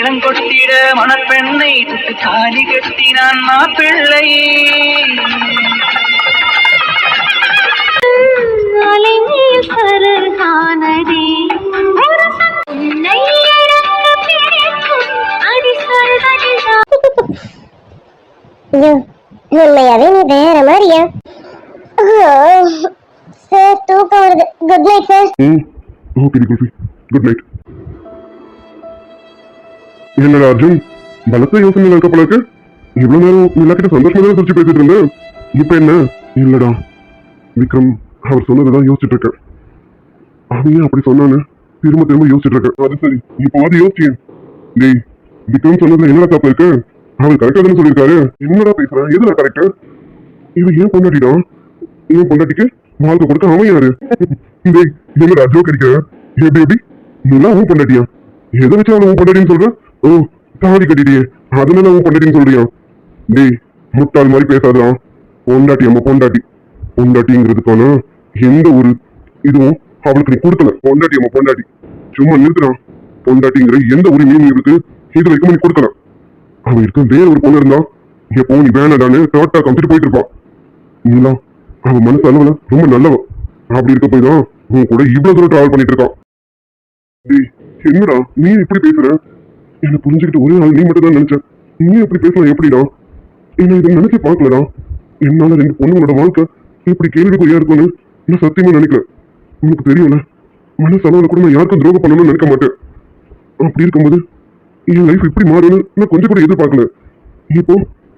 மேளங்கொட்டிட மணப்பெண்ணை சுட்டு தாலி கட்டினான் மாப்பிள்ளை. உண்மையாவே நீ வேற மாதிரியா? சார் தூக்கம் வருது. Good night sir. Okay kulfi, good night. என்னடா அர்ஜுன், பலத்த யோசனை இருக்க போல இருக்கு. இவ்வளவு நேரம் எல்லாக்கிட்ட சந்தோஷமா தான் குறிச்சு பேசிட்டு இருந்தேன். இப்ப என்ன? இல்லடா விக்ரம், அவர் சொன்னதுதான் யோசிச்சுட்டு இருக்கேன். அவன் அப்படி சொன்னான்னு திரும்ப திரும்ப யோசிச்சுட்டு இருக்கேன். அது சரி, இப்போ அது யோசிச்சேன். டேய், விக்ரம் சொன்னதுல என்னடா தப்பு இருக்கு? அவர் கரெக்டா தானே சொல்லியிருக்காரு. என்னடா பேசுறேன்? எதுல கரெக்ட்? இவன் ஏன் பொண்டாட்டிடான்? இவன் பொண்டாட்டிக்கு வாழ்க்கை கொடுக்க அவன் யாரு? டேய், என்னடா ஜோக் அடிக்கிற? எப்படி எப்படி நீலாம் அவன் பொண்டாட்டியா? எதை வச்சு அவன் உன் பொண்டாட்டின்னு சொல்ற? ஓ, தாடி கட்டிட்டியே அதனால அவன் பொண்டாட்டின்னு சொல்றியா? டேய், முட்டாள் மாதிரி பேசாதான். பொண்டாட்டி அம்மா பொண்டாட்டி. பொண்டாட்டிங்கிறதுக்கான எந்த ஒரு இதுவும் அவளுக்கு நீ கொடுக்கல. பொண்டாட்டி அம்மா பொண்டாட்டி. சும்மா நிறுத்துறான். பொண்டாட்டிங்கிற எந்த ஒரு மீனிங் இருக்கு இது வரைக்கும் நீ கொடுக்கல. அவன் இருக்க வேற ஒரு பொண்ணு இருந்தா எப்போ நீ வேணடான்னு டாட்டா காமிச்சிட்டு போயிட்டு இருப்பான். நீலாம் அவன் மனசு அளவுல ரொம்ப நல்லவன். அப்படி இருக்க போய் தான் உன் கூட இவ்வளவு தூரம் டிராவல் பண்ணிட்டு இருக்கான். டேய், என்னடா நீ இப்படி பேசுற? என்ன புரிஞ்சுக்கிட்டு ஒரே நாள் நீ மட்டும் தான் நினைச்ச. நீ எப்படி பேசலாம்? எப்படிடா? என்ன இதை நினைச்சு பார்க்கலடா. என்னால ரெண்டு பொண்ணுங்களோட வாழ்க்கை இப்படி கேள்விக்குறியா இருக்கும்னு நான் சத்தியமா நினைக்கல. உனக்கு தெரியும்ல, மனசு அளவுல கூட நான் யாருக்கும் துரோகம் பண்ணணும்னு நினைக்க மாட்டேன். அப்படி இருக்கும்போது என் லைஃப் இப்படி மாறும்னு நான் கொஞ்சம் கூட எதிர்பார்க்கல. இப்போ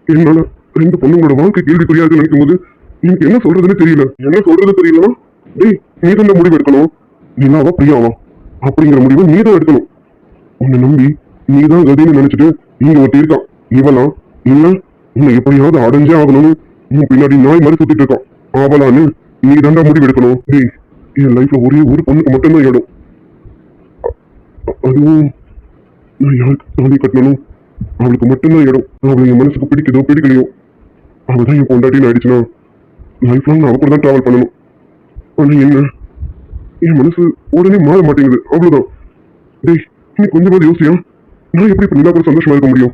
என்னால ரெண்டு பொண்ணுங்களோட வாழ்க்கை கேள்விக்குறியா இருக்குன்னு நினைக்கும் போது எனக்கு என்ன சொல்றதுன்னு தெரியல. என்ன சொல்றது தெரியலன்னா, டேய், நீ தான் முடிவு எடுக்கணும். நீலாவா பிரியாவா அப்படிங்கிற முடிவை நீ தான் எடுக்கணும். உன்னை நம்பி நீ தான் கதின்னு நினைச்சிட்டு இங்க ஒருத்தி இருக்கான். இவலாம் இல்ல உன்னை எப்படியாவது அடைஞ்சே ஆகணும்னு உன் பின்னாடி நாய் மாதிரி சுத்திட்டு இருக்கான். ஆவலான்னு நீ தாண்டா முடிவு எடுக்கணும். டேய், என் லைஃப்ல ஒரே ஒரு பொண்ணுக்கு மட்டும்தான் இடம். அதுவும் நான் யாருக்கு தாலி கட்டணும் அவளுக்கு மட்டும்தான் இடம். அவளை என் மனசுக்கு பிடிக்குதோ பிடிக்கலையோ அவதான் என் பொண்டாட்டின்னு ஆயிடுச்சுன்னா லைஃப் லாங் அவ கூட தான் டிராவல் பண்ணணும். ஆனா என்ன, என் மனசு உடனே மாற மாட்டேங்குது. அவ்வளவுதான். டேய், நீ கொஞ்சமாவது யோசியா? நான் எப்படி இப்ப நிலா கூட சந்தோஷமா இருக்க முடியும்?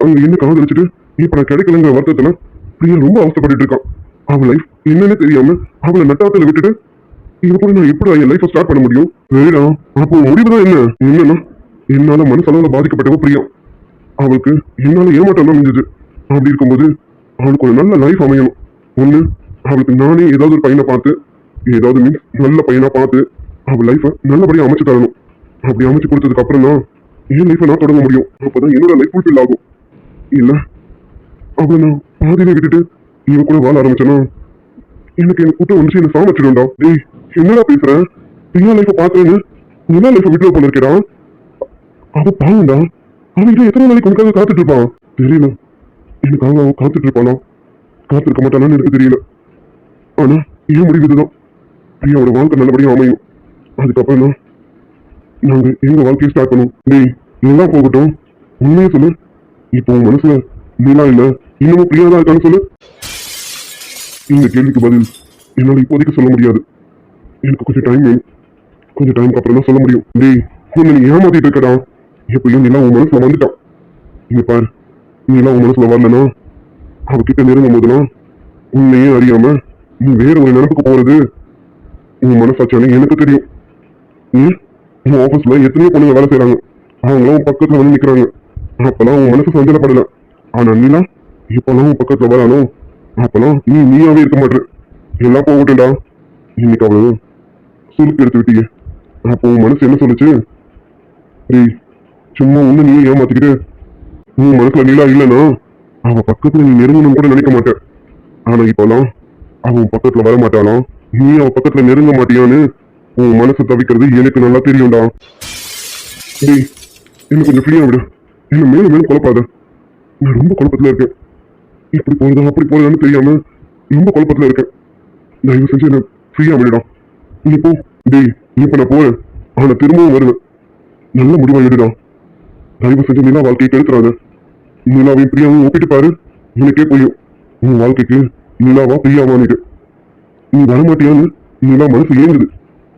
அங்க என்ன காதலிச்சுட்டு இப்ப நான் கிடைக்கலங்கிற வருத்தத்துல பிரியா ரொம்ப அவசப்பட்டு இருக்கான். அவள் லைஃப் என்னன்னு தெரியாம அவளை நட்டாத்துல விட்டுட்டு இவ கூட நான் எப்படி என் லைஃப் ஸ்டார்ட் பண்ண முடியும்? வேடா, அப்போ முடிவுதான் என்ன? என்னன்னா, என்னால மனசளவுல பாதிக்கப்பட்டவ பிரியா. அவளுக்கு என்னால ஏமாற்றம் தான் முடிஞ்சது. அப்படி இருக்கும்போது அவளுக்கு ஒரு நல்ல லைஃப் அமையணும். ஒண்ணு, அவளுக்கு நானே ஏதாவது ஒரு பையனை பார்த்து, ஏதாவது மீன்ஸ் நல்ல பையனா பார்த்து அவள் லைஃபை நல்லபடியா அமைச்சு தரணும். அப்படி அமைச்சு கொடுத்ததுக்கு அப்புறம் தான் என் லைஃபை நான் தொடங்க முடியும். அப்பதான் என்னோட லைஃப் ஃபுல்ஃபில் ஆகும். இல்ல அவளை நான் பாதியிலே விட்டுட்டு இவ கூட வாழ ஆரம்பிச்சேன்னா எனக்கு கூட்டம் வந்து என்ன சாமச்சிடும்டா. டேய், என்னடா பேசுற? என்ன லைஃபை பாக்குறேன்னு என்ன லைஃபை விட்டு போல இருக்கடா. அவ பாவம்டா. அவன் இதை எத்தனை நாளைக்கு உனக்காக காத்துட்டு இருப்பான் தெரியல. எனக்காக அவன் காத்துட்டு இருப்பானா காத்திருக்க மாட்டானான்னு எனக்கு தெரியல. ஆனா ஏன் முடிவு இதுதான். பிரியாவோட வாழ்க்கை நல்லபடியா அமையும். அதுக்கப்புறம் தான் நாங்க எங்க வாழ்க்கையை ஸ்டார்ட் பண்ணுவோம். டேய், எல்லாம் போகட்டும், உண்மையே சொல்லு. இப்போ உன் மனசுல நீலா இல்ல இன்னமும் பிரியா தான் இருக்கான்னு சொல்லு. இந்த கேள்விக்கு பதில் என்னால இப்போதைக்கு சொல்ல முடியாது. எனக்கு கொஞ்சம் டைம் வேணும். கொஞ்சம் டைமுக்கு அப்புறம் தான் சொல்ல முடியும். டேய், உன்னை நீ ஏமாத்திட்டு இருக்கடா. எப்பயும் நீலாம் உன் மனசுல வந்துட்டான். இங்க பாரு, நீலாம் உன் மனசுல வரலன்னா அவகிட்ட நெருங்கும் போதுலாம் உன்னையே அறியாம நீ வேற ஒரு நினைப்புக்கு போறது உன் மனசாட்சியால எனக்கு தெரியும். உன் ஆபீஸ்ல எத்தனையோ பொண்ணுங்க வேலை செய்யறாங்க. அவங்களும் உன் பக்கத்துல வந்து நிக்கிறாங்க. அப்பெல்லாம் உன் மனசு சஞ்சலப்படல. ஆனா நீலாம் இப்பெல்லாம் உன் பக்கத்துல வரானோ அப்பெல்லாம் நீயாவே இருக்க மாட்டேற. எல்லாம் போகட்டும்டா. இன்னைக்கு அவளு சுருக்கு எடுத்து விட்டீங்க. அப்போ உன் மனசு என்ன சொல்லுச்சு? டேய், சும்மா ஒண்ணு நீ ஏமாத்திக்கிட்டு உன் மனசுல நீலா இல்லைன்னா அவ பக்கத்துல நீ நெருங்கணும் கூட நினைக்க மாட்டேன். ஆனா இப்பெல்லாம் அவன் பக்கத்துல வர மாட்டாளாம். நீ அவ பக்கத்துல நெருங்க மாட்டியான்னு உன் மனசு தவிக்கிறது எனக்கு நல்லா தெரியும்டா. டேய், என்ன கொஞ்சம் ஃப்ரீயா விடு. என்ன மேலும் மேலும் குழப்பாத. நான் ரொம்ப குழப்பத்துல இருக்கேன். இப்படி போறதா அப்படி போறதான்னு தெரியாம ரொம்ப குழப்பத்துல இருக்கேன். தயவு செஞ்சு என்ன ஃப்ரீயா விடுடா. நீ போ. டேய், இப்ப நான் போறேன். ஆனா திரும்பவும் வருவேன். நல்ல முடிவா எடுடா. தயவு செஞ்சு நிலா வாழ்க்கையை கெடுத்துறாத. நிலாவையும் பிரியாவும் ஒப்பிட்டு பாரு. எனக்கே புரியும் உன் வாழ்க்கைக்கு நிலாவா பிரியாவான்னு. நீ வரமாட்டியான்னு நிலா மனசு ஏங்குது.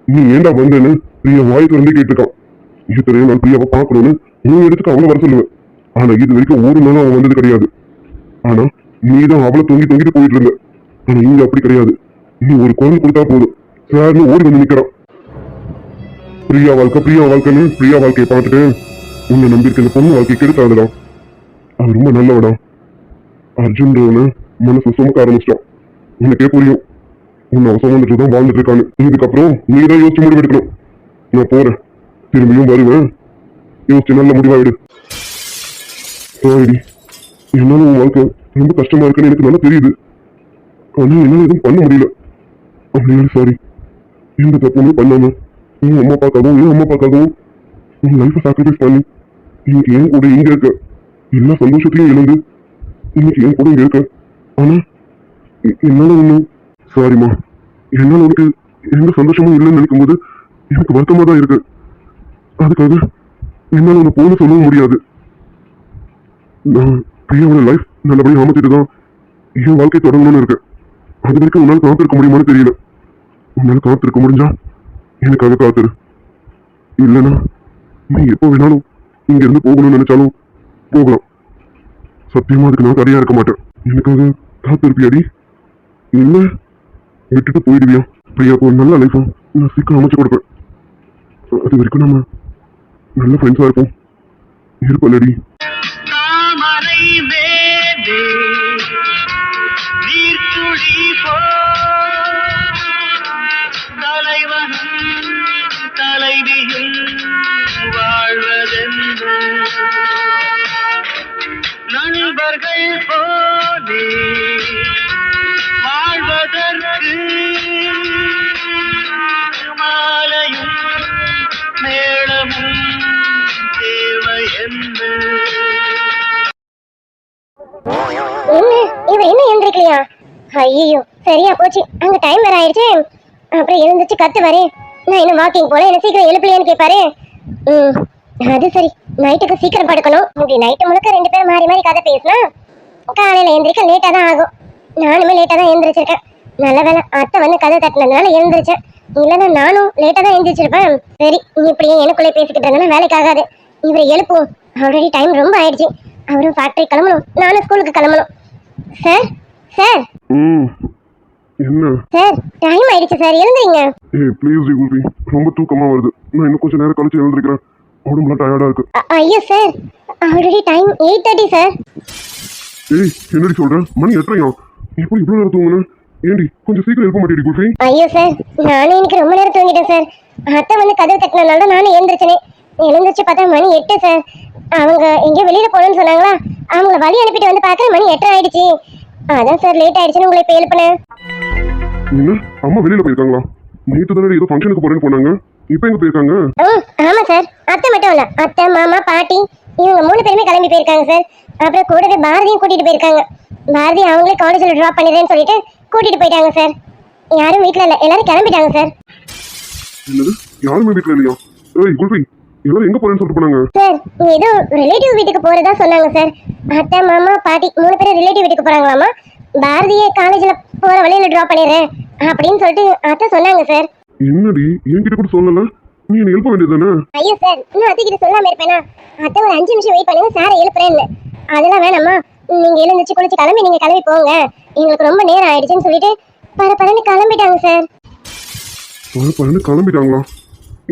நீ ஏண்டா வந்தேன்னு பிரியா வாய் திறந்து கேட்டிருக்கான். இத்தனையும் நான் பிரியாவை பார்க்கணும்னு உன் இடத்துக்கு அவளை வர சொல்லுவேன். ஆனா இது வரைக்கும் ஒரு நாளும் அவன் வந்தது கிடையாது. ஆனா நீதான் அவளை தொங்கிட்டு போயிட்டு இருந்த. ஆனா இங்க அப்படி கிடையாது. நீ ஒரு குரல் கொடுத்தா போதும், சார்னு ஓடி வந்து நிக்கிறான். பிரியா வாழ்க்கைன்னு பிரியா வாழ்க்கையை பார்த்துட்டு உன்னை நம்பியிருக்க பொண்ணு வாழ்க்கை கெடுத்தாதுடா. அவன் ரொம்ப நல்லவடா. அர்ஜுன்றவன மனசு சுமக்க ஆரம்பிச்சிட்டான். உனக்கே புரியும் உன்னை அவன் சுமந்துட்டு தான் வாழ்ந்துட்டு இருக்கான்னு. இதுக்கப்புறம் நீ தான் யோசிச்சு முடிவு எடுக்கணும். நான் போறேன், திரும்பியும் வருவேன். யோசிச்சு நல்ல முடிவா எடு. சாரிடி, என்னால உன் வாழ்க்கை ரொம்ப கஷ்டமா இருக்குன்னு எனக்கு நல்லா தெரியுது. ஆனா என்னால எதுவும் பண்ண முடியல. அப்படியே சாரி. எந்த தப்புமே பண்ணாம உன் அம்மா அப்பாக்காகவும் உன் லைஃபை சாக்ரிஃபைஸ் பண்ணி இன்னைக்கு என் கூட இங்க இருக்க, எல்லா சந்தோஷத்தையும் இழந்து இன்னைக்கு என் கூட இங்க இருக்க. ஆனா என்னால ஒண்ணு சாரிம்மா, என்னால உனக்கு எந்த சந்தோஷமும் இல்லைன்னு நினைக்கும் போது எனக்கு வருத்தமா தான் இருக்கு. அதுக்காக என்னால உன்னை போன சொல்லவும் முடியாது. நான் பிரியாவோட லைஃப் நல்லபடியாக அமைச்சிட்டு தான் என் வாழ்க்கை தொடங்கணும்னு இருக்கேன். அது வரைக்கும் உன்னால காத்திருக்க முடியுமான்னு தெரியல. உன்னால காத்திருக்க முடிஞ்சா எனக்காக காத்துரு. இல்லைன்னா நீ எப்போ வேணாலும் இங்க இருந்து போகணும்னு நினைச்சாலும் போகலாம். சத்தியமா அதுக்கு நான் தடையா இருக்க மாட்டேன். எனக்காக காத்திருப்பியாடி? இல்ல விட்டுட்டு போயிடுவியா? பிரியாவுக்கு ஒரு நல்ல லைஃபும் நான் சீக்கிரம் அமைச்சு கொடுப்பேன். அது வரைக்கும் நம்ம நல்ல ஃப்ரெண்ட்ஸா இருப்போம். இருப்பல்லடி. தாமரை மேலே நீர்த்துளி போல் தலைவனும் தலைவியும் வாழ்வதென்று நண்பர்கள் போலே வாழ்வதற்கு மாலையும் மேளமும் தேவை என்று. இவ என்ன எழுந்திருக்கலையா? ஐயோ சரியா போச்சு, அங்க டைம் வேற ஆயிடுச்சு. அப்புறம் எழுந்துச்சு கத்து வரே, நான் இன்னும் வாக்கிங் போல என்ன சீக்கிரம் எழுப்பலையான்னு கேட்பாரு. அது சரி, நைட்டுக்கு சீக்கிரம் படுக்கணும். இப்படி நைட்டு முழுக்க ரெண்டு பேரும் மாறி மாறி கதை பேசினா காலையில எழுந்திரிக்க லேட்டா தான் ஆகும். நானுமே லேட்டா தான் எழுந்திரிச்சிருக்கேன். நல்ல வேலை அத்தை வந்து கதை தட்டினதுனால எழுந்திரிச்சேன். இல்லைன்னா நானும் லேட்டா தான் எழுந்திரிச்சிருப்பேன். சரி, நீ இப்படியே எனக்குள்ளே பேசிக்கிட்டு இருந்தாலும் வேலைக்கு ஆகாது. இவரை எழுப்புவோம். ஆல்ரெடி டைம் ரொம்ப ஆயிடுச்சு. அவரும் ஃபேக்டரி கிளம்பணும், நானும் ஸ்கூலுக்கு கிளம்பணும். சார் சார் என்ன சார், டைம் ஆயிடுச்சு சார், எழுந்துறீங்க. ஏய் ப்ளீஸ் டி குல்பி, ரொம்ப தூக்கமா வருது. நான் இன்னும் கொஞ்சம் நேரம் கழிச்சு எழுந்திருக்கிறேன். உடம்புலாம் டயர்டா இருக்கு. ஐயோ சார், ஆல்ரெடி டைம் 8:30 சார். ஏய் என்னடி சொல்ற? மணி 8:30. எப்படி இவ்வளவு நேரம் தூங்குன? ஏண்டி கொஞ்சம் சீக்கிரம் எழுப்ப மாட்டேடி குல்பி? ஐயோ சார், நானே இன்னைக்கு ரொம்ப நேரம் தூங்கிட்டேன் சார். அத்தை வந்து கதவு தட்டினதுனால தான் நானும் எழுந்திரிச்சேனே. எழுந்திரிச்சு பார்த்தா மணி 8 சார். அவங்க எங்கேயோ வெளியில போகணும்னு சொன்னாங்களா, அவங்கள வழி அனுப்பிட்டு வந்து பார்க்குற மணி 8:30 ஆயிடுச்சு. அதான் சார் லேட் ஆயிடுச்சுன்னு உங்களை இப்போ எழுப்பினேன். என்ன அம்மா வெளியில போயிருக்காங்களா? நேற்று தானே ஏதோ ஃபங்க்ஷனுக்கு போறேன்னு போனாங்க. இப்போ எங்க போயிருக்காங்க? ஆமா சார், அத்தை மட்டும் இல்ல, அத்தை மாமா பாட்டி இவங்க 3 பேருமே கிளம்பி போயிருக்காங்க சார். அப்புறம் கூடவே பாரதியும் கூட்டிட்டு போயிருக்காங்க. பாரதி அவங்களே காலேஜில் ட்ராப் பண்ணிடுறேன்னு சொல்லிட்டு கூட்டிட்டு போயிட்டாங்க சார். யாரும் வீட்டுல இல்ல, எல்லாரும் கிளம்பிட்டாங்க சார். என்னது யாருமே வீட்டுல இல்லையா? ஏய் குல்பி, எல்லாரும் எங்க போறேன்னு சொல்லிட்டு போனாங்க? சார் ஏதோ ரிலேட்டிவ் வீட்டுக்கு போறதா சொன்னாங்க சார். அத்தை மாமா பாட்டி 3 பேரும் ரிலேட்டிவ் வீட்டுக்கு போறாங்களாமா. பாரதியை காலேஜ்ல போற வழியில டிராப் பண்ணிடுறேன் அப்படின்னு சொல்லிட்டு அத்தை சொன்னாங்க சார். என்னடி என்கிட்ட கூட சொல்லல? நீ என்ன எழுப்ப வேண்டியதுதானே? ஐயோ சார், இன்னும் அத்தை கிட்ட சொல்லாம இருப்பேனா? அத்தை ஒரு 5 நிமிஷம் வெயிட் பண்ணுங்க, சாரை எழுப்புறேன்னு. அதெல்லாம் வேணாமா, நீங்க எழுந்துச்சு குளிச்சு கிளம்பி நீங்க கிளம்பி போங்க, எங்களுக்கு ரொம்ப நேரம் ஆயிடுச்சுன்னு சொல்லிட்டு பரபரன்னு கிளம்பிட்டாங்க சார். பரபரன்னு கிளம்பிட்டாங்களா?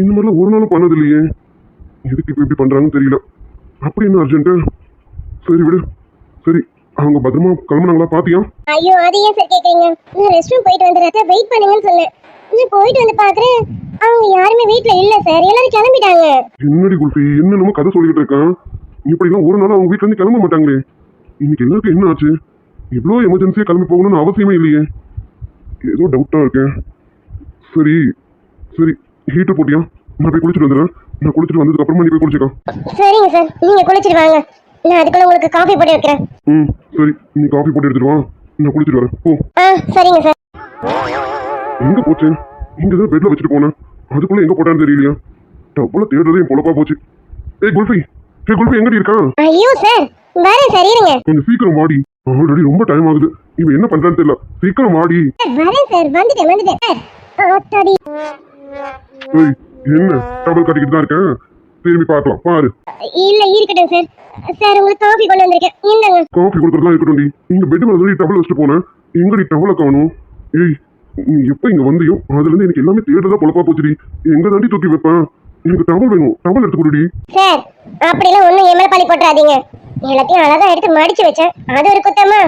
இந்த மாதிரிலாம் ஒரு நாளும் பண்ணது இல்லையே. எதுக்கு இப்ப இப்படி பண்றாங்கன்னு தெரியல. அப்படி என்ன அர்ஜென்ட்? சரி விடு. சரி, அவங்க பத்திரமா கிளம்புனாங்களா பாத்தியா? ஐயோ அது ஏன் சார் கேக்குறீங்க? நான் ரெஸ்ட் ரூம் போயிட்டு வந்துடுறேன், வெயிட் பண்ணுங்கன்னு சொன்னேன். நான் போயிட்டு வந்து பாக்குறேன் அவங்க யாருமே வீட்ல இல்ல சார், எல்லாரும் கிளம்பிட்டாங்க. என்னடி குல்பி, என்ன நம்ம கதை சொல்லிட்டு இருக்கான்? இப்படிலாம் ஒரு நாள் அவங்க வீட்டுல இருந்து கிளம்ப மாட்டாங்களே. இன்னைக்கு எல்லாருக்கும் என்ன ஆச்சு? இவ்வளோ எமர்ஜென்சியா கிளம்பி போகணும்னு அவசியமே இல்லையே. ஏதோ டவுட்டா இருக்கேன். சரி சரி, ஹீட்டர் போட்டியா? நான் போய் குளிச்சுட்டு வந்துடுறேன். நான் குளிச்சுட்டு வந்ததுக்கு அப்புறமா நீ போய் குளிச்சுக்கோ. சரிங்க சார், நீங்க குளிச்சுட்டு வாங்க, நான் அதுக்குள்ள உங்களுக்கு காஃபி போட்டு வைக்கிறேன். சரி, நீ காஃபி போட்டு எடுத்துட்டு வா, நான் குளிச்சுட்டு வரேன். போ. சரிங்க சார். எங்க போச்சு? இங்கதான் பெட்ல வச்சுட்டு போனேன், அதுக்குள்ள எங்க போட்டான்னு தெரியலையா? டப்புல தேடுறதே என் பொழப்பா போச்சு. ஏய் குல்பி, எங்கடி இருக்கா? ஐயோ சார், வரேன் சார், இருங்க. கொஞ்சம் சீக்கிரம் வாடி, ஆல்ரெடி ரொம்ப டைம் ஆகுது. இவன் என்ன பண்றான்னு தெரியல. சீக்கிரம் வாடி. வரேன் சார், வந்துட்டேன். ஆத்தாடி. ஏய் என்ன டபுள் கட்டிக்கிட்டு தான் இருக்கேன்? திரும்பி பார்க்கலாம் பாரு. இல்ல இருக்கட்டும் சார். சார் உங்களுக்கு காஃபி கொண்டு வந்திருக்கேன், இந்தாங்க. காஃபி கொடுக்கறதா இருக்கட்டும். இங்க பெட் மேல டவல் வச்சுட்டு போனேன், எங்கடி டவலை காணும்? ஏய், நீ எப்ப இங்க வந்தியோ அதுல இருந்து எனக்கு எல்லாமே தேடுறதா பொழப்பா போச்சுடி. எங்க தாண்டி தூக்கி வைப்பேன்? எனக்கு டவல் வேணும், டவல் எடுத்து கொடுடி. சார் அப்படிலாம் ஒண்ணும் என் மேல பழி போட்டுறாதீங்க. எல்லாத்தையும் அழகா எடுத்து மடிச்சு வச்சேன், அது ஒரு குத்தமா?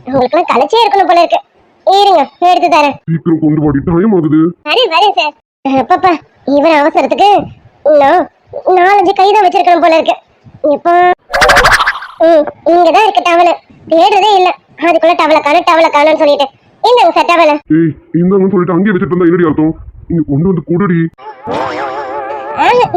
உங்களுக்கு கலைச்சே இருக்கணும் போல இருக்கு. இருங்க எடுத்து தரேன். சீக்கிரம் கொண்டு வாடி, டைம் ஆகுது. சரி வரேன் சார். பாப்பா இவன் அவசரத்துக்கு இன்னும் 4-5 கைதான் வச்சிருக்கணும் போல இருக்கு. இப்போ இங்கதான் இருக்கு டவல், தேடுறதே இல்ல. அதுக்குள்ள டவலை காணும்னு சொல்லிட்டு இந்தாங்க சார் டவலை. ஏய், இந்தாங்கன்னு சொல்லிட்டு அங்கேயே வச்சுட்டு இருந்தா என்னடி அர்த்தம்? இங்க கொண்டு வந்து கூடடி.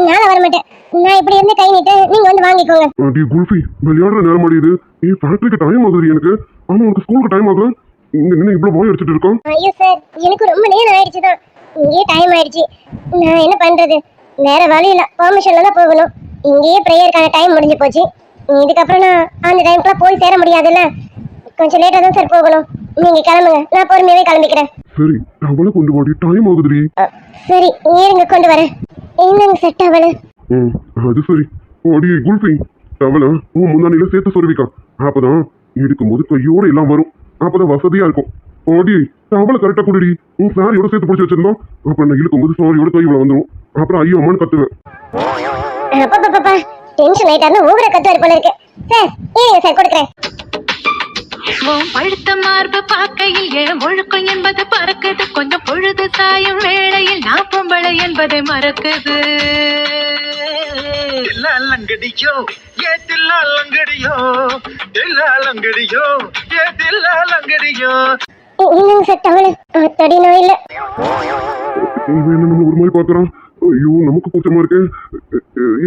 நான் வர மாட்டேன். நான் இப்படி இருந்து கை நீட்டு, நீங்க வந்து வாங்கிக்கோங்க. அடி குல்ஃபி, விளையாடுற நேரம் ஆடியது. ஏய், ஃபேக்டரிக்கு டைம் ஆகுது எனக்கு. ஆனா உனக்கு ஸ்கூலுக்கு டைம் ஆகல. இங்க நின்று இவ்வளவு போய் அடிச்சிட்டு இருக்கோம். ஐயோ சார், எனக்கு ரொம்ப நேரம் ஆயிடுச்சுதான். இங்கேயே டைம் ஆயிடுச்சு. நான் என்ன பண்றது? வேற வழி இல்ல, பெர்மிஷன்ல தான் போகணும். இங்கேயே பிரேயருக்கான டைம் முடிஞ்சு போச்சு. இதுக்கப்புறம் நான் அந்த டைம்க்குள்ள போய் சேர முடியாதுல்ல. கொஞ்சம் லேட்டா தான் சார் போகணும். நீங்க கிளம்புங்க, நான் பொறுமையாவே கிளம்பிக்கிறேன். சரி, அவளை கொண்டு வாடி, டைம் ஆகுதுடி. சரி ஏறுங்க, கொண்டு வரேன். என்னங்க சார் டவல்? அது சரி. அடி குல்ஃபி, டவலை உன் முந்தானில சேர்த்து சொருவிக்கா. அப்பதான் எடுக்கும்போது கையோட எல்லாம் வரும். அப்பதான் வசதியா இருக்கும். அடி டவலை கரெக்டா குடிடி. உன் சாரியோட சேர்த்து பிடிச்சி வச்சிருந்தோம். அப்புறம் நான் இழுக்கும்போது சாரியோட கை இவ்வளவு வந்துடும். அப்புறம் ஐயோ அம்மான்னு கத்துவேன். அப்பா டென்ஷன் ஆயிட்டாருன்னு ஊகர கத்துவார் போல இருக்கு. சார் ஏங்க சார் கொடுக்குறேன். பழுத்த மார்பு பார்க்கையில் ஏன் ஒழுக்கம் என்பது பறக்குது. கொஞ்சம் பொழுது சாயும் வேளையில் நான் பொம்பளை என்பதை மறக்குது. தில்லாலங்கடியோ ஏ தில்லாலங்கடியோ, தில்லாலங்கடியோ ஏ தில்லாலங்கடியோ. என்னங்க சார் டவல்? அத்தடி நான் இல்ல. இவன் நம்ம ஒரு மாதிரி பாக்குறான். ஐயோ நமக்கு கூச்சமா இருக்கு.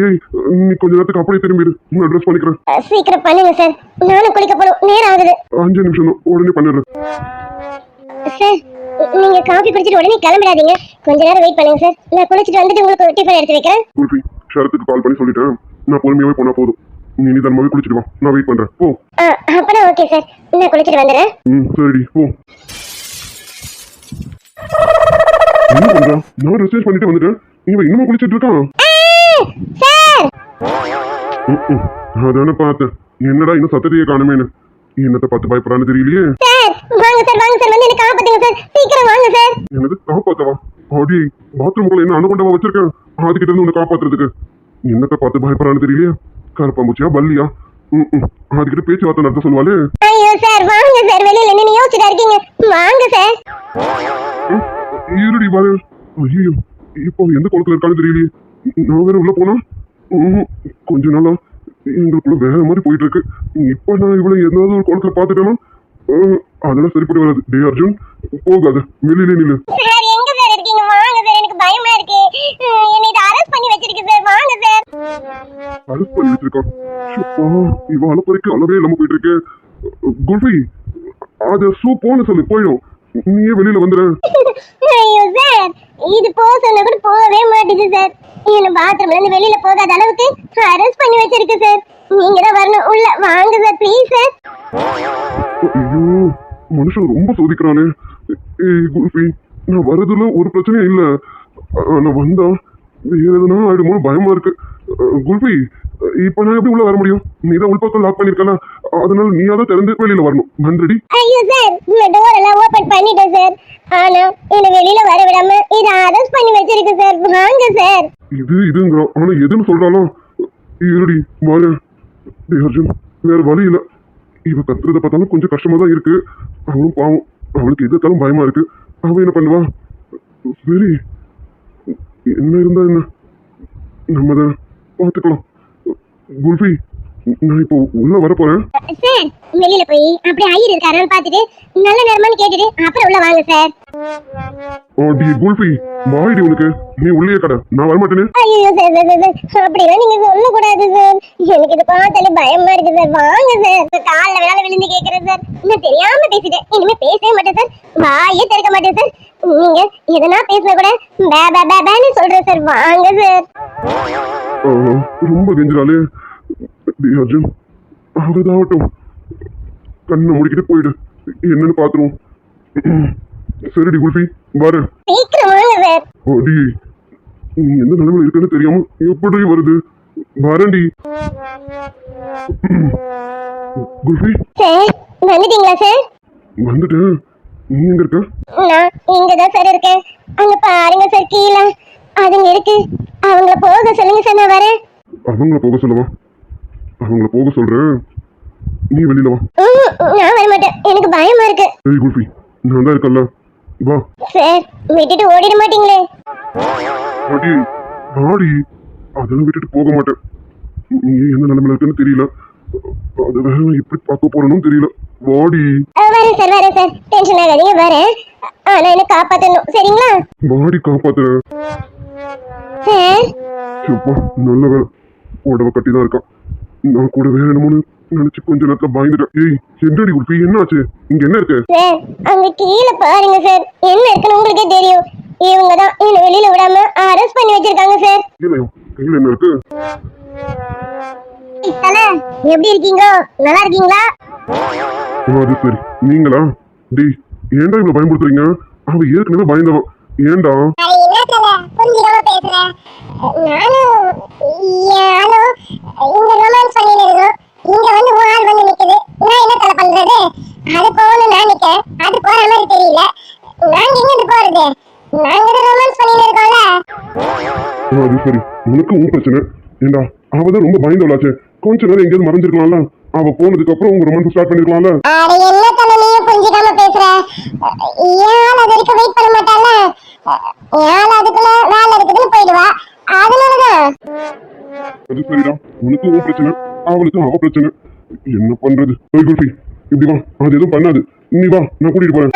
ஏய், நீ கொஞ்ச நேரத்துக்கு அப்படியே திரும்பிடு, நான் ட்ரெஸ் பண்ணிக்கிறேன். சீக்கிரம் பண்ணுங்க சார், நானும் குளிக்க போகணும், நேரம் ஆகுது. 5 நிமிஷம் தான், உடனே பண்ணிடுறேன். சார் நீங்க காஃபி குடிச்சிட்டு உடனே கிளம்பிடாதீங்க, கொஞ்ச நேரம் வெயிட் பண்ணுங்க சார். நான் குளிச்சிட்டு வந்துட்டு உங்களுக்கு டிஃபன் எடுத்து வைக்கிறேன். குல்ஃபி, ஷரத்துக்கு கால் பண்ணி சொல்லிட்டேன். நான் பொறுமையாவே போனா போதும். நீ நிதானமாவே குளிச்சிட்டு வா, நான் வெயிட் பண்றேன். போ. அப்பதான் ஓகே சார், நான் குளிச்சிட்டு வந்துடுறேன். சரிடி, போ. என்ன பண்றா? நான் ரிசர்ச் பண்ணிட்டு வந்துட்டேன், இவன் இன்னும் குளிச்சிட்டு இருக்கான். சார் அதானே பார்த்தேன். என்னடா இன்னும் சத்தத்தையே காணுமேனு. என்னத்தை பார்த்து பயப்படான்னு தெரியலையே. சார் வாங்க சார், வாங்க சார், வந்து என்ன காப்பாத்துங்க சார், சீக்கிரம் வாங்க சார். என்னது காப்பாத்தவா? அடி பாத்ரூம்குள்ள என்ன அணுகொண்டவா வச்சிருக்கேன், அதுகிட்ட இருந்து உன்னை காப்பாத்துறதுக்கு. என்னத்தை பார்த்து பயப்படான்னு தெரியலையே. கருப்பாம்பூச்சியா பல்லியா? அதுகிட்ட பேச்சுவார்த்தை நடத்த சொல்லுவாளே. ஐயோ சார் வாங்க சார், வெளியில நின்னு யோசிச்சுட்டா இருக்கீங்க, வாங்க சார். இருடி பாரு. ஐயோ, இப்போ எந்த குளத்துல இருக்கான்னு தெரியலையே. நான் வேற உள்ள போனா கொஞ்ச நாளா எங்களுக்குள்ள வேற மாதிரி போயிட்டு இருக்கு. இப்ப நான் இவ்வளவு ஏதாவது ஒரு குளத்துல பாத்துட்டேன்னா அதெல்லாம் சரிப்படி வராது. டே அர்ஜுன், போகாத, வெளியில நில்லு. சார் எங்க சார் இருக்கீங்க? வாங்க சார், எனக்கு பயமா இருக்கு. என்னை இத அரெஸ்ட் பண்ணி வச்சிருக்கு சார், வாங்க சார். அரெஸ்ட் பண்ணி வச்சிருக்கான்? இவன் அலப்பறைக்கு அளவே இல்லாம போயிட்டு இருக்கு. குல்ஃபி, அத போன்னு சொல்லு, போயிடும். நீயே வெளியில வந்துடு. ஐயோ சார், இது போ சொன்னா கூட போகவே மாட்டேங்குது சார். என்ன பாத்ரூம்ல இருந்து வெளியில போகாத அளவுக்கு அரெஸ்ட் பண்ணி வச்சிருக்கு சார். நீங்க தான் வரணும் உள்ள, வாங்க சார் ப்ளீஸ் சார். ஐயோ, மனுஷன் ரொம்ப சோதிக்கிறானே. ஏய் குல்ஃபி, நான் வரதுல ஒரு பிரச்சனையும் இல்ல. நான் வந்தா வேற எதுனா ஆயிடுமோ பயமா இருக்கு. குல்ஃபி, இப்ப நான் எப்படி உள்ள வர முடியும்? நீ தான் உள்பக்கம் லாக் பண்ணிருக்கல, அதனால நீ தான் திறந்து வெளியில வரணும். நன்றி. ஐயோ சார், நான் டோர் எல்லாம் ஓபன் பண்ணிட்டேன் சார். ஆனா என்ன வெளியில வர விடாம இத அரெஸ்ட் பண்ணி வச்சிருக்கு சார், வாங்க சார். இதுங்கிறோம், ஆனா எதுன்னு சொல்றாலும் இருடி வாங்க. அர்ஜுன், வேற வழி இல்ல. இவ கத்துறத பார்த்தாலும் கொஞ்சம் கஷ்டமா தான் இருக்கு. அவளும் பாவம், அவளுக்கு எதுக்காலும் பயமா இருக்கு. அவ என்ன பண்ணுவா? சரி, என்ன இருந்தா என்ன, நம்ம தான் பார்த்துக்கலாம். குல்ஃபி, நான் இப்போ உள்ள வர போறேன் சார். வெளியில போய் அப்படியே ஐயர் இருக்காரான்னு பாத்துட்டு நல்ல நேரமான்னு கேட்டுட்டு அப்புறம் உள்ள வாங்க சார். டி குல்ஃபி, வாய்டி உனக்கு, நீ உள்ளே கடை, நான் வரமாட்டேனே. ஐயோ சார் அப்படிலாம் நீங்க சொல்ல கூடாது சார், எனக்கு இது பார்த்தாலே பயமா இருக்கு சார், வாங்க சார். காலைல வேலை விழுந்து கேக்குறேன் சார், நான் தெரியாம பேசிட்டேன், இனிமே பேசவே மாட்டேன் சார், வாயே திறக்க மாட்டேன் சார். நீங்க எதனா பேசினா கூட பேன்னு சொல்றேன் சார், வாங்க சார். ரொம்ப கெஞ்சிராலே. அர்ஜுன், அவதாகட்டும், கண்ணை முடிக்கிட்டு போயிடு, என்னன்னு பாத்துருவோம். சரிடி குல்ஃபி, வர. சீக்கிரம் வாங்க சார். அடி, நீ எந்த நிலைமையில இருக்குன்னு தெரியாம எப்படி வருது? வரண்டி. குல்ஃபி சார் வந்துட்டீங்களா சார்? வந்துட்டேன். நீ எங்க இருக்க? நான் இங்கதான் சார் இருக்கேன். அங்க பாருங்க சார் கீழே அதுங்க இருக்கு. அவங்கள போக சொல்லுங்க சார், நான் வரேன். அவங்கள போக சொல்லவா? அவங்கள போக சொல்றேன், நீ வெளியில வா. நான் வர மாட்டேன், எனக்கு பயமா இருக்கு. ஏய் குல்ஃபி, நான் தான் இருக்கல்ல, வா. சார் விட்டுட்டு ஓடிட மாட்டீங்களே? அடி ஆடி, அதெல்லாம் விட்டுட்டு போக மாட்டேன். நீ எந்த நிலைமையில இருக்குன்னு தெரியல, அது வேற எப்படி பார்க்க போறேன்னு தெரியல. வாடி. வரேன் சார், வரேன் சார், டென்ஷன் ஆகாதீங்க, வரேன். ஆனா என்ன காப்பாத்தணும், சரிங்களா? வாடி, காப்பாத்துறேன். சார் எப்பா நல்ல வேலை, உடம்ப கட்டி தான் இருக்கான். நான் கூட வேற என்னமோன்னு நினைச்சு கொஞ்ச நேரத்துல பயந்துட்டேன். ஏய் என்னடி குல்ஃபி, என்ன ஆச்சு? இங்க என்ன இருக்கு? சார் அங்க கீழே பாருங்க சார், என்ன இருக்குன்னு உங்களுக்கே தெரியும். இவங்க தான் என்ன வெளியில விடாம அரெஸ்ட் பண்ணி வச்சிருக்காங்க சார். இல்லையா, கையில என்ன இருக்கு? எப்படி இருக்கீங்க? நல்லா இருக்கீங்களா? அது சரி, நீங்களா? டேய் ஏன்டா இவ்வளவு பயன்படுத்துறீங்க? அவ ஏற்கனவே பயந்தவன். ஏன்டா? அது சரி, உனக்கு உன் பிரச்சனை. ஏண்டா அவதான் ரொம்ப பயந்தவளாச்சே, கொஞ்ச நேரம் எங்கேயாவது மறைஞ்சிருக்கலாம்ல. அவ போனதுக்கு அப்புறம் உங்க ரொமான்ஸ் ஸ்டார்ட் பண்ணிருக்கலாம்ல. அது சரிடா, உனக்கு உன் பிரச்சனை, அவளுக்கு அவ பிரச்சனை. என்ன பண்றது? ஓய் குல்ஃபி, இப்படி வா, அது எதுவும் பண்ணாது. நீ வா, நான் கூட்டிட்டு போறேன்.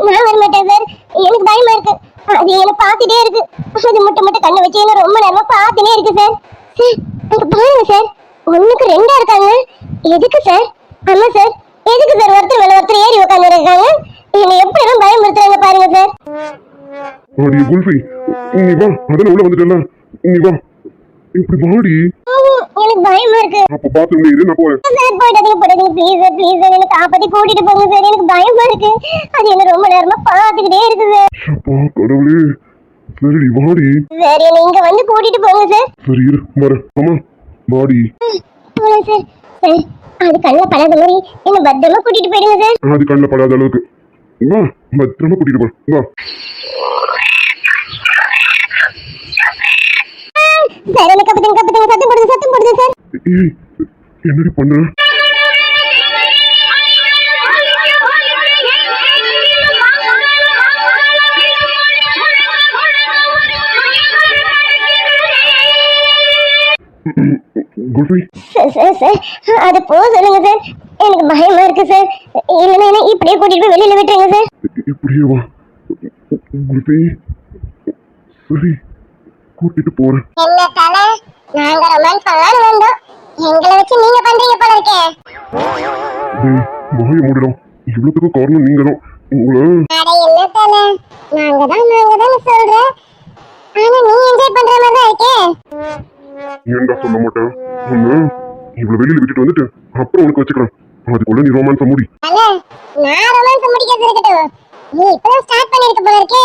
நான் வர மாட்டேன் சார், எனக்கு பயமா இருக்கு. அது என்ன பார்த்துட்டே இருக்கு. அது மட்டும் கண்ணை வச்சு என்ன ரொம்ப நேரமா பார்த்துட்டே இருக்கு சார். சார் அங்க பாருங்க சார், ஒண்ணுக்கு ரெண்டா இருக்காங்க. எதுக்கு சார்? ஆமா சார், எதுக்கு சார் ஒருத்தர் மேல ஒருத்தர் ஏறி உட்காந்து இருக்காங்க? என்னை எப்படி எல்லாம் பயமுறுத்துறாங்க பாருங்க சார். அடி குல்ஃபி, நீ வா, அதெல்லாம் உள்ள வந்துட்டல, நீ வா, இப்படி வாடி. எனக்கு பயமா இருக்கு. அப்ப பாத்துட்டு இரு, நான் போறேன். சார் போயிடாதீங்க ப்ளீஸ் சார், ப்ளீஸ் சார், எனக்கு காப்பாத்தி கூட்டிட்டு போங்க சார், எனக்கு பயமா இருக்கு. அது என்ன ரொம்ப நேரமா பார்த்துக்கிட்டே இருக்கு சார். அப்பா கடவுளே, சரிடி வாடி. சார் என்ன இங்க வந்து கூட்டிட்டு போங்க சார். சரி இரு, வரேன். ஆமா வாடி. போலாம் சார். சார் அது கண்ணில் படாத மாதிரி என்ன பத்திரமா கூட்டிட்டு போயிடுங்க சார். அது கண்ணில் படாத அளவுக்கு வா, பத்திரமா கூட்டிட்டு போ, வா. சார் என்ன கப்பத்துங்க சத்தம் போடுது சார். ஏய் என்னடி பண்ற? குல்ஃபி சார் அது போ சொல்லுங்க சார், எனக்கு பயமா இருக்கு சார். இல்லைன்னா என்ன இப்படியே கூட்டிட்டு போய் வெளியில விட்டுருங்க சார். இப்படியே வா குல்ஃபி, சரி கூட்டிட்டு போறேன். என்ன தல, நாங்க ரொமான்ஸ் பண்ணலாம்னு வந்தோம், எங்களை வச்சு நீங்க பண்றீங்க போல இருக்கே. டேய் வாயை மூடிடும், இவ்வளவுக்கு காரணம் நீங்க தான். உங்களை அட என்ன தல, நாங்க தான் சொல்றேன். ஆனா நீ என்ஜாய் பண்ற மாதிரி தான் இருக்கே. ஏன்டா சொல்ல மாட்டேன்? ஒண்ணு இவ்வளவு வெளியில விட்டுட்டு வந்துட்டு அப்புறம் உனக்கு வச்சுக்கிறேன். அதுக்குள்ள நீ ரொமான்ஸ மூடி. அண்ணா நான் ரொமான்ஸ் முடிக்கிறது இருக்கட்டும், நீ இப்பதான் ஸ்டார்ட் பண்ணிருக்க போல இருக்கே,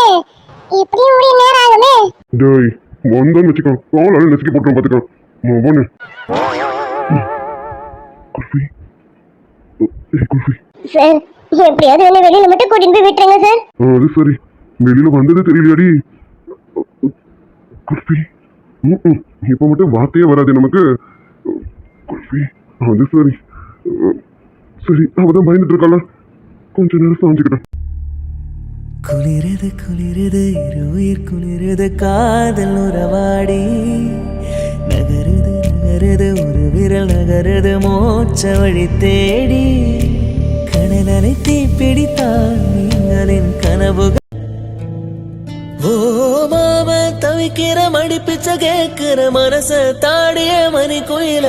இப்படியும் முடிய நேரம் ஆகுமே. டேய் வந்தான்னு வச்சுக்கோ, காலால நெசுக்கி போட்டுரும் பாத்துக்கோ. போனு குல்ஃபி, குல்ஃபி. சார் எப்படியாவது என்ன வெளியில மட்டும் கூட்டிட்டு போய் விட்டுருங்க சார். அது சரி, வெளியில வந்தது தெரியலையாடி குல்ஃபி. இப்ப மட்டும் வார்த்தையே வராது நமக்கு. குல்ஃபி அது சரி, சரி அவதான் பயந்துட்டு இருக்காள, கொஞ்ச நேரம் சாஞ்சுக்கிட்டேன். குளிரது குளிரது இருயிர் குளிரது காதல் உறவாடி நகருது நகருது ஒரு விரல் நகருது மோட்ச வழி தேடி கடலலை தீப்பிடித்தான் நீங்களின் கனவுகள். ஓ மாம தவிக்கிற மடிப்பிச்ச கேட்கிற மனச தாடிய மணி கோயில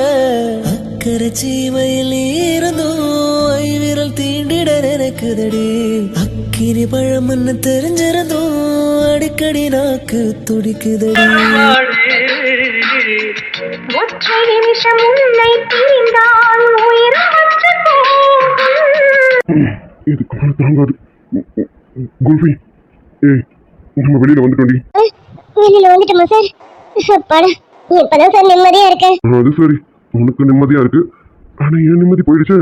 அக்கறை சீமையில் இருந்தும் ஐவிரல் தீண்டிட நினைக்குதடி. அக்கினி பழம்னு தெரிஞ்சிருந்தும் அடிக்கடி நாக்கு துடிக்குதடி. ஒற்றை நிமிஷம் உன்னை பிரிந்தால் உயிர் இது கால தாங்காது. குல்ஃபி ஏய் நம்ம வெளியில வந்துட்டோண்டி. வெளியில வந்துட்டோமா சார்? அப்பாடா இப்பதான் சார் நிம்மதியா இருக்கேன். அது சரி, உனக்கு நிம்மதியா இருக்கு. ஆனா ஏன் நிம்மதி போயிடுச்சு?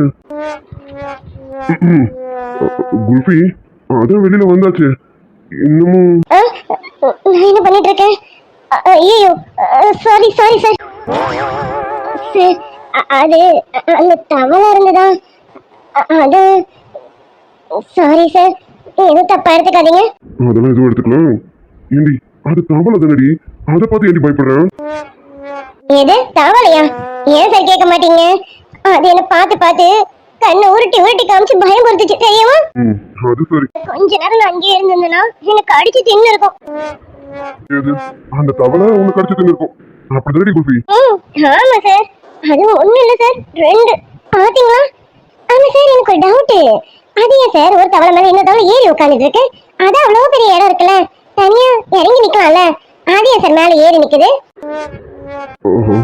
குல்ஃபி, அதான் வெளியில வந்தாச்சு, இன்னமும் நான் என்ன பண்ணிட்டு இருக்கேன்? ஐயோ, சாரி சாரி சார். சார், அது அந்த தவளை இருந்ததா? அது சாரி சார், எதுவும் தப்பா எடுத்துக்காதீங்க. அதெல்லாம் எதுவும் எடுத்துக்கலாம். ஏண்டி, அது தவளை தானடி, அதை பார்த்து ஏண்டி பயப்படுறேன்? எது தவளையா? ஏன் சார் கேட்க மாட்டீங்க? அது என்ன பார்த்து பார்த்து கண்ணை உருட்டி உருட்டி காமிச்சு பயம் கொடுத்துச்சு தெரியுமா? அது சரி. கொஞ்ச நேரம் நான் அங்கேயே இருந்தேன்னா எனக்கு அடிச்சு தின்னு இருக்கும். ஏது, அந்த தவளை உனக்கு அடிச்சு தின்னுருக்கும், அப்படிதானடி குல்ஃபி? ஆமா சார், அது ஒண்ணு இல்ல சார், 2 பாத்தீங்களா? ஆமா சார், எனக்கு ஒரு டவுட். அது ஏன் சார் ஒரு தவளை மேல இன்னொரு தவளை ஏறி உட்காந்துட்டு இருக்கு? அதான் அவ்வளவு பெரிய இடம் இருக்குல்ல, தனியா இறங்கி நிக்கலாம்ல. அது ஏன் சார் மேல ஏறி நிக்குது? ஓஹோ,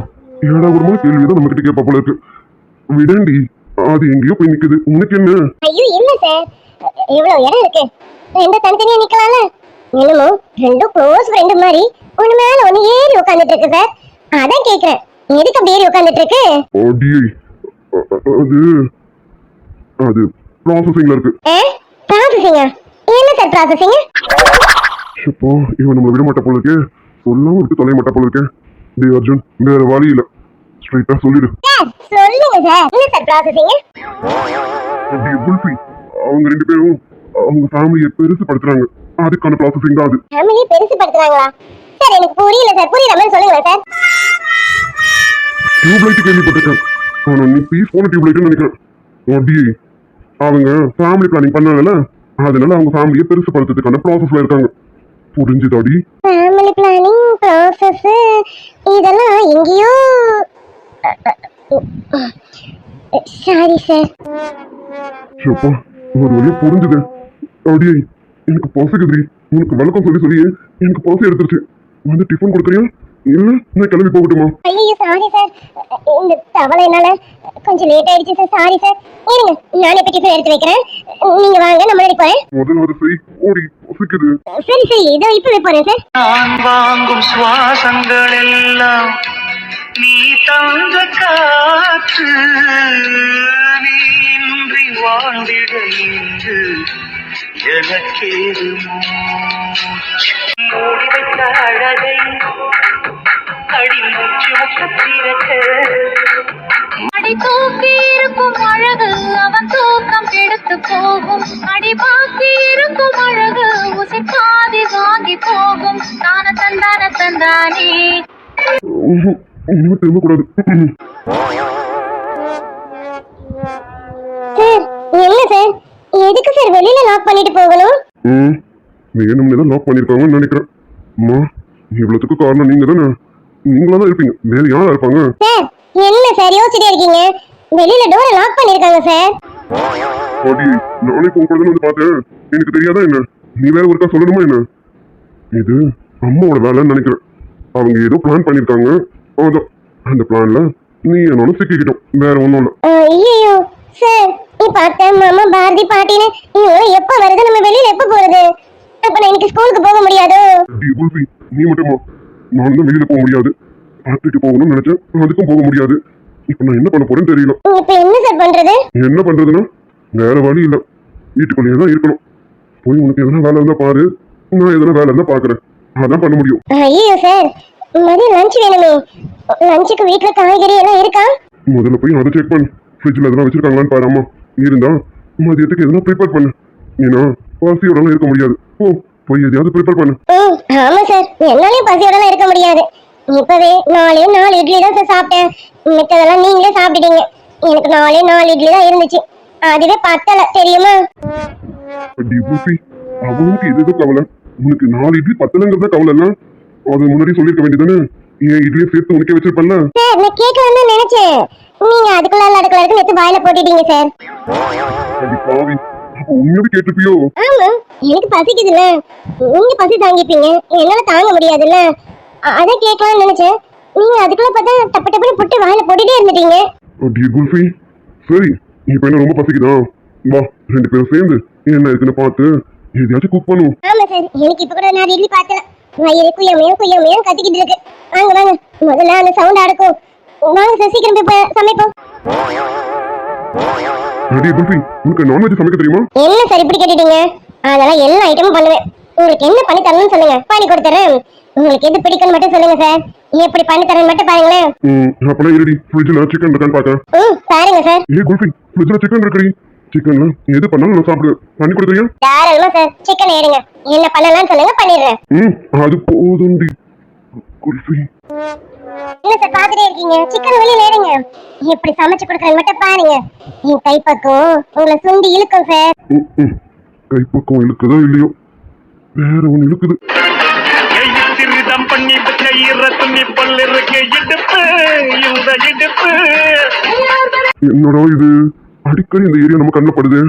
ஏடா ஒரு மாதிரி கேள்விதான் நம்ம கிட்ட கேட்பா போல இருக்கு. விடண்டி, அது எங்கேயோ போய் நிக்குது, உனக்கு என்ன? ஐயோ இல்ல சார், இவ்வளவு இடம் இருக்கு, 2 தனித்தனியா நிக்கலாம்ல. என்னமோ 2 க்ளோஸ் ஃப்ரெண்ட் மாதிரி ஒண்ணு மேல ஒண்ணு ஏறி உட்காந்துட்டு இருக்கு சார். அதான் கேக்குறேன், எதுக்கு அப்படி ஏறி உட்காந்துட்டு இருக்கு? அடி, அது அது ப்ராசஸிங்ல இருக்கு. ப்ராசஸிங்கா? என்ன சார் ப்ராசஸிங்? இப்போ இவன் நம்மளை விட மாட்டா போல இருக்கே, சொல்லாம இருக்கு தொலைய மாட்டா போல இருக்கே. டே அர்ஜுன், வேற வழி இல்ல, ஸ்ட்ரைட்டா சொல்லிடு. சார் சொல்லுங்க சார், என்ன சார் ப்ராசஸிங்? அப்படி குல்ஃபி, அவங்க 2 பேரும் அவங்க ஃபேமிலியை பெருசுப்படுத்துறாங்க, அதுக்கான ப்ராசஸிங் தான் அது. ஃபேமிலி பெருசுப்படுத்துறாங்களா? சார் எனக்கு புரியல சார், புரியுற மாதிரி சொல்லுங்க சார். டியூப்லைட் கேள்விப்பட்டிருக்கேன், ஆனா நீ பீஸ்ஃபுல் டியூப்லைட்னு நினைக்கிறேன். அப்படி அவங்க ஃபேமிலி பிளானிங் பண்ணாங்கல்ல, அதனால அவங்க ஃபேமிலியை பெருசுப்படுத்துறதுக்கான ப்ராசஸ்ல இருக்காங்க. புரிஞ்சுதாடி? ஃபேமிலி பிளானிங் ப்ராசஸ் இதெல்லாம் எங்கேயோ. Sorry sir. அப்பா, ஒரு வழியா புரிஞ்சுது. அப்படியே எனக்கு பசிக்குதுடி, உனக்கு வழக்கம் சொல்லி சொல்லி எனக்கு பசி எடுத்துருச்சு. வந்து டிஃபன் கொடுக்குறியா இல்ல நான் கிளம்பி போகட்டுமா? ஐயோ சாரி சார், இந்த தவளைனால கொஞ்சம் லேட் ஆயிடுச்சு சார், சாரி சார். இருங்க, நானே போய் டிஃபன் எடுத்து வைக்கிறேன், நீங்க வாங்க, நம்ம முன்னாடி போறேன். முதல்ல அதை செய், ஓடி பசிக்குது. சரி சரி, இதோ இப்பவே போறேன் சார். நான் வாங்கும் சுவாசங்கள் எல்லாம் நீ தந்த காற்று, நீ இன்றி வாழ்ந்திட இங்கு எனக்கேது மூச்சு. மூடி வைத்த அழகை அடிமூச்சு முக்கத்திரக்க அடி தூக்கி இருக்கும் அழகு அவன் தூக்கம் கெடுத்து போகும். அடி பாக்கி இருக்கும் அழகு உசி பாதி வாங்கி போகும். தான தந்தான தந்தானே. இனிமே திரும்ப கூடாது. சார் என்ன சார், எதுக்கு சார் வெளியில லாக் பண்ணிட்டு போகணும்? வேணும்னு தான் லாக் பண்ணிருக்காங்கன்னு நினைக்கிறேன். அம்மா, இவ்வளவுக்கு காரணம் நீங்க தானே, நீங்களா தான் இருப்பீங்க, வேற யாரா இருப்பாங்க? சார் என்ன சார் யோசிச்சுட்டே இருக்கீங்க? வெளியில டோரை லாக் பண்ணிருக்காங்க சார். அடி, நானே கூப்பிடுறதுன்னு வந்து பார்த்தேன், எனக்கு தெரியாதா என்ன? நீ வேற ஒருக்கா சொல்லணுமா என்ன? இது அம்மாவோட வேலைன்னு நினைக்கிறேன். அவங்க ஏதோ பிளான் பண்ணிருக்காங்க, அதான் அந்த பிளான்ல நீ என்னோட சிக்கிக்கிட்டோம், வேற ஒண்ணும் இல்ல. ஐயோ சார், நீ பார்த்த மாமா பாரதி பாட்டின்னு இவங்க எப்ப வருது, நம்ம வெளியில எப்ப போறது? அப்ப நான் இன்னைக்கு ஸ்கூலுக்கு போக முடியாது. அடி குல்ஃபி, நீ மட்டுமா? நானும் தான் வெளியில போக முடியாது, பார்த்துட்டு போகணும்னு நினைச்சேன், அதுக்கும் போக முடியாது. இப்ப நான் என்ன பண்ண போறேன்னு தெரியல. இப்ப என்ன சார் பண்றது? என்ன பண்றதுன்னா வேற வழி இல்ல, வீட்டுக்குள்ளேயே தான் இருக்கணும். போய் உனக்கு எதனா வேலை இருந்தா பாரு, நான் எதனா வேலை இருந்தா பாக்குறேன், அதான் பண்ண முடியும். ஐயோ சார், மதியம் லஞ்ச் வேணுமே, லஞ்சுக்கு வீட்டுல காய்கறி எல்லாம் இருக்கா? முதல்ல போய் அதை செக் பண்ணு, ஃப்ரிட்ஜ்ல எதனா வச்சிருக்காங்களான்னு பாரு. அம்மா இருந்தா மதியத்துக்கு எதனா ப்ரிப்பேர் பண்ணு, ஏன்னா பசியோடலாம் இருக்க முடியாது. போய் எதையாவது ப்ரிப்பேர் பண்ணு. ஆமா சார், என்னாலையும் பசியோடலாம் இருக்க முடியாது. இப்பவே 4 இட்லி தான் சார் சாப்பிட்டேன், மித்ததெல்லாம் நீங்களே சாப்பிட்டுட்டீங்க. எனக்கு 4 இட்லி தான் இருந்துச்சு, அதுவே பத்தல தெரியுமா? அடி குல்ஃபி, அவனுக்கு எது கவலை, உனக்கு 4 இட்லி பத்தலங்கிறத கவலை இல்ல, அது முன்னாடி சொல்லிருக்க வேண்டியதானே? ஏன் இட்லியை சேர்த்து உனக்கே வச்சிருப்பல்ல. சார் நான் கேட்கலாம்னு நினைச்சேன், நீங்க அதுக்குள்ள நேத்து வாயில போட்டுட்டீங்க சார். அடி பாவி, அப்ப உண்மையாவே கேட்டுப்பியோ? ஆமா, எனக்கு பசிக்குதுல்ல, நீங்க பசி தாங்கிப்பீங்க, என்னால தாங்க முடியாதுல்ல, அதான் கேட்கலாம்னு நினைச்சேன். நீங்க அதுக்குள்ள பார்த்தா டப்பு டப்புன்னு புட்டு வாயில போட்டுட்டே இருந்துட்டீங்க. அடி குல்ஃபி, சரி இப்ப என்ன ரொம்ப பசிக்குதா, வா 2 பேரும் சேர்ந்து என்ன இருக்குன்னு பார்த்து எதையாச்சும் குக் பண்ணுவோம். ஆமா சார், எனக்கு இப்ப கூட 4 இட்லி பார்த்தல, வயிறு குய்யமையும் கத்திக்கிட்டு இருக்கு. வாங்க வாங்க, முதல்ல அந்த சவுண்ட் அடக்கும். வாங்க சார், சீக்கிரம் போய் சமைப்போம். அடி குல்ஃபி, உனக்கு நான்வெஜ் சமைக்க தெரியுமா? என்ன சார் இப்படி கேட்டுட்டீங்க? அதெல்லாம் எல்லா ஐட்டமும் பண்ணுவேன். உங்களுக்கு என்ன பண்ணி தரணும்னு சொல்லுங்க, பண்ணி கொடுத்துறேன். உங்களுக்கு எது பிடிக்கும்னு மட்டும் சொல்லுங்க சார், எப்படி பண்ணி தரேன்னு மட்டும் பாருங்களேன். அப்பனா இருடி, ஃப்ரிட்ஜ்ல சிக்கன் இருக்கான்னு பாக்க. பாருங்க சார். குல்ஃபி, ஃப்ரிட்ஜ்ல சிக்கன் இருக்குடி. சிக்கன்ல எது பண்ணாலும் நான் சாப்பிடுவேன். பண்ணி கொடுக்குறியா? தாராளமா சார், சிக்கன் எடுங்க. என்ன பண்ணலாம்னு சொல்லுங்க, பண்ணிடுறேன். அது போதும்டி குல்ஃபி. என்ன சார் பாத்துட்டே இருக்கீங்க? சிக்கன் வெளியில எடுங்க. எப்படி சமைச்சு கொடுக்குறேன்னு மட்டும் பாருங்க. என் கைப்பக்கம் உங்களை சுண்டி இழுக்கும் சார். கைப்பக்கம் இழுக்குதோ இல்லையோ, வேற ஒண்ணு இழுக்குது. சிறிதம் பண்ணி கையிற துணி பல்லு இருக்கு இடுப்பு இந்த இடுப்பு. என்னடா இது, அடிக்கடி இந்த ஏரியா நம்ம கண்ணில் படுது.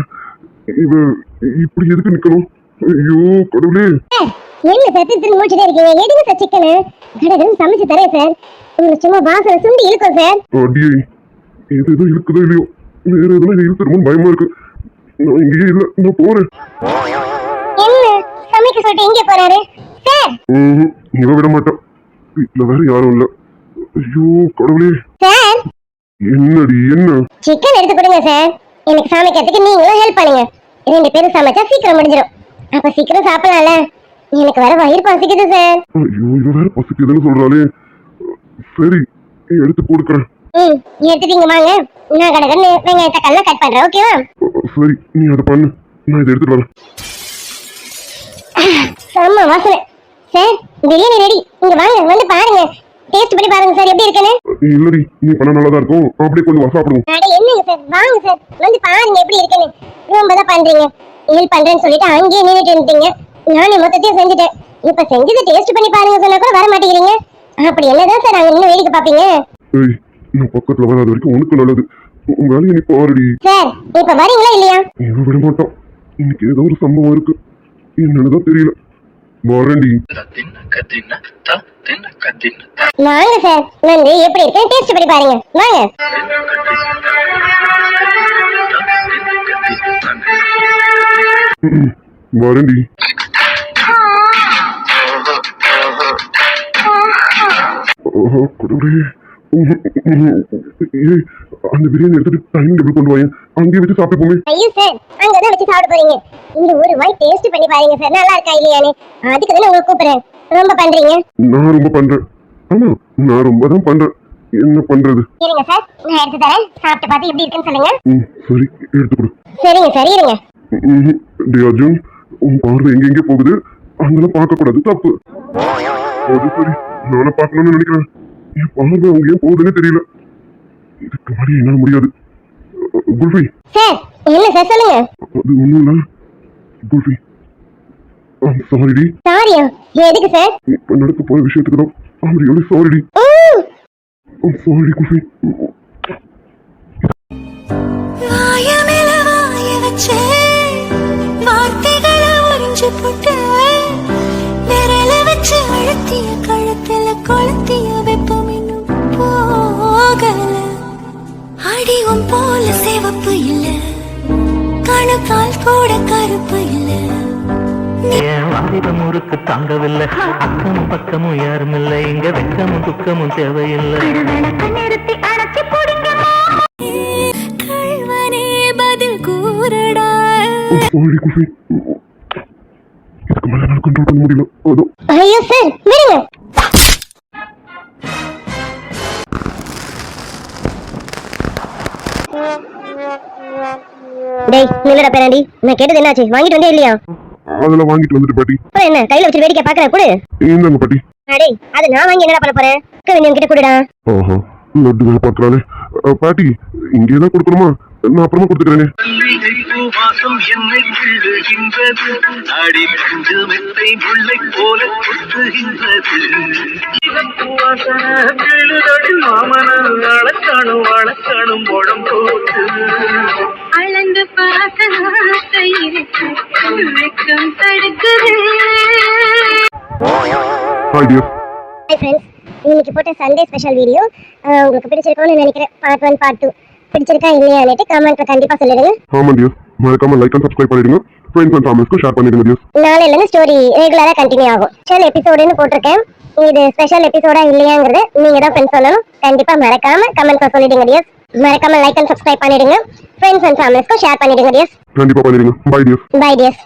இவ இப்படி எதுக்கு நிக்கணும்? ஐயோ கடவுளே. என்ன சார் திரும்ப மூச்சுட்டே இருக்கீங்க? எடுங்க சார் சிக்கனு, கடவுள் சமைச்சு தரேன் சார். உங்களுக்கு சும்மா வாசனை சுண்டி இழுக்கும் சார். அடியே, இது எதுவும் இழுக்குதோ இல்லையோ, வேற எதுனா இழுத்துருமோ பயமா இருக்கு. நான் இங்கேயே இல்ல, நான் போறேன். என்ன சமைக்க சொல்லிட்டு எங்கே போறாரு சார்? இவ விட மாட்டான், வீட்டுல வேற யாரும் இல்ல. ஐயோ கடவுளே. சார் என்னடி என்ன? சிக்கன் எடுத்து கொடுங்க சார். எனக்கு சமைக்கிறதுக்கு நீங்களும் ஹெல்ப் பண்ணுங்க. 2 பேரும் சமைச்சா சீக்கிரம் முடிஞ்சிடும். அப்ப சீக்கிரம் சாப்பிடலாம்ல. எனக்கு வேற வயிறு பசிக்குது சார். ஐயோ இவ வேற பசிக்குதுன்னு சொல்றாளே. சரி எடுத்து கொடுக்குறேன். எடுத்துட்டீங்க வாங்க. நான் கடகன்னு வெங்காயத்தை கல்ல கட் பண்றேன், ஓகேவா? சரி நீ அதை பண்ணு, நான் இதை எடுத்துட்டு வரேன். செம்ம வாசனை சார். பிரியாணி ரெடி. இங்க வாங்க, வந்து பாருங்க, டேஸ்ட் பண்ணி பாருங்க சார் எப்படி இருக்குன்னு. இல்லடி, நீ பண்ண நல்லதா இருக்கும். அப்படியே கொஞ்சம் வா சாப்பிடுவோம். அட என்னங்க சார், வாங்க சார், வந்து பாருங்க எப்படி இருக்குன்னு. ரொம்ப தான் பண்றீங்க, ஹெல்ப் பண்றேன்னு சொல்லிட்டு அங்கேயே நின்னுட்டு இருந்தீங்க. நானே மொத்தத்தையும் செஞ்சுட்டேன். இப்ப செஞ்சதை டேஸ்ட் பண்ணி பாருங்க சொன்னா கூட வர மாட்டேங்கிறீங்க. அப்படி என்னதான் சார் அங்க நின்று வேடிக்கை பாப்பீங்க? ஏய், நான் பக்கத்துல வராத வரைக்கும் உனக்கு நல்லது. உன் வேலையை நீ பாருடி. சார் இப்ப வரீங்களா இல்லையா? இவன் விட மாட்டான். இன்னைக்கு ஏதோ ஒரு சம்பவம் இருக்கு, என்னன்னுதான் தெரியல. வரேன்டி. வாங்க சார், வந்து எப்படி இருக்குன்னு டேஸ்ட் பண்ணி பாருங்க, வாங்க. வரேன்டி. கடவுளே. அந்த பிரியாணி எடுத்துட்டு டைனிங் டேபிள் கொண்டு வாங்க, அங்கேயே வச்சு சாப்பிட்டு போமே. ஐயோ சார், அங்கதான் வச்சு சாப்பிட போறீங்க. இந்த ஒரு வாய் டேஸ்ட் பண்ணி பாருங்க சார், நல்லா இருக்கா இல்லையானு. அதுக்கு தானே உங்களுக்கு கூப்பிடுறேன். ரொம்ப பண்றீங்க. நான் ரொம்ப பண்றேன். ஆமா, நான் ரொம்ப தான் பண்றேன். என்ன பண்றது? இருங்க சார், நான் எடுத்து தரேன். சாப்பிட்டு பார்த்து எப்படி இருக்குன்னு சொல்லுங்க. சரி எடுத்து கொடு. சரிங்க சார், இருங்க. டே அர்ஜுன், உன் பார்வை எங்கெங்கே போகுது, அங்கெல்லாம் பார்க்க கூடாது, தப்பு. அது சரி, நானே பார்க்கணும்னு நினைக்கிறேன். என் பார்வை அவங்க ஏன் போகுதுன்னு தெரியல. இதுக்கு மாதிரி என்னால முடியாது. குல்ஃபி. சார் என்ன சார் சொல்லுங்க. அது ஒண்ணும் இல்ல குல்ஃபி. சாரிடி. சாரியா? எதுக்கு சார்? இப்ப நடக்க போற விஷயத்துக்கு தான். I'm really sorry டி. I'm sorry Kulfi. வாயமேல வாய வச்சே வார்த்தைகளை உறிஞ்சு போட்டு விரல வச்சு அழுத்திய கழுத்துல கொளுத்திய வெப்பம் இன்னும் போகல. அடிவும் போல சிவப்பு இல்ல, கணுக்கால் கூட கருப்பு இல்ல. என் வாலிபம் முறுக்கு தாங்கவில்லை, அக்கமும் பக்கமும் யாரும் இல்லை, இங்க வெக்கமும் துக்கமும் தேவையில்லை. நிறுத்தி அணைச்சி போடுங்க கழ்வனே, பதில் கூறடா. சாரி குல்ஃபி, இதுக்கு மேல என்னால கண்ட்ரோல் பண்ண முடியல. அதோ. ஐயோ சார் விடுங்க. டேய் நில்லடா பேராண்டி, நான் கேட்டது என்னாச்சு? வாங்கிட்டு வந்தே இல்லையா? அதெல்லாம் வாங்கிட்டு வந்துட்டு பாட்டி. என்ன கையில வச்சு வேடிக்கை பாக்குறேன், கொடு. இந்தாங்க பாட்டி. அடே அது நான் வாங்கி என்ன பண்ண போறேன்? வேண்டியவன் கிட்ட கொடுடா. ஆஹா, லட்டு வேலை பார்க்கறானே. பாட்டி இங்கே தான் கொடுக்கணுமா? நான் அப்புறமா கொடுத்துக்கிறேனே. வாசம் என்னை கிள்ளுகின்றது, அடி பிஞ்சு மெத்தை முல்லை போல கொத்துகின்றது. அளக்காணும் அளக்காணும் முழம் போட்டு அளந்து பார்த்த வெக்கம் தடுக்குது. Hi dear. ஹாய் ஃப்ரெண்ட்ஸ், இன்னைக்கு போட்ட சண்டே ஸ்பெஷல் வீடியோ உங்களுக்கு பிடிச்சிருக்கும்னு நினைக்கிறேன். பார்ட் 1 பார்ட் 2 பிடிச்சிருக்கா இல்லையான்னு கமெண்ட்ல கண்டிப்பா சொல்லிடுங்க. ஆமா டியர்ஸ், மறக்காம லைக் அண்ட் சப்ஸ்கிரைப் பண்ணிடுங்க. ஃப்ரெண்ட்ஸ் அண்ட் ஃபேமிலிஸ்க்கு ஷேர் பண்ணிடுங்க டியர்ஸ். நாளையில இருந்து ஸ்டோரி ரெகுலரா கண்டினியூ ஆகும். ஸ்பெஷல் எபிசோடுன்னு போட்டிருக்கேன். இது ஸ்பெஷல் எபிசோடா இல்லையாங்கிறது நீங்க தான் ஃப்ரெண்ட்ஸ் சொல்லணும். கண்டிப்பா மறக்காம கமெண்ட்ல சொல்லிடுங்க டியர்ஸ். மறக்காம லைக் அண்ட் சப்ஸ்கிரைப் பண்ணிடுங்க. ஃப்ரெண்ட்ஸ் அண்ட் ஃபேமிலிஸ்க்கு ஷேர் பண்ணிடுங்க டியர்ஸ். கண்டிப்பா பண்ணிடுங்க. Bye dears. Bye tears.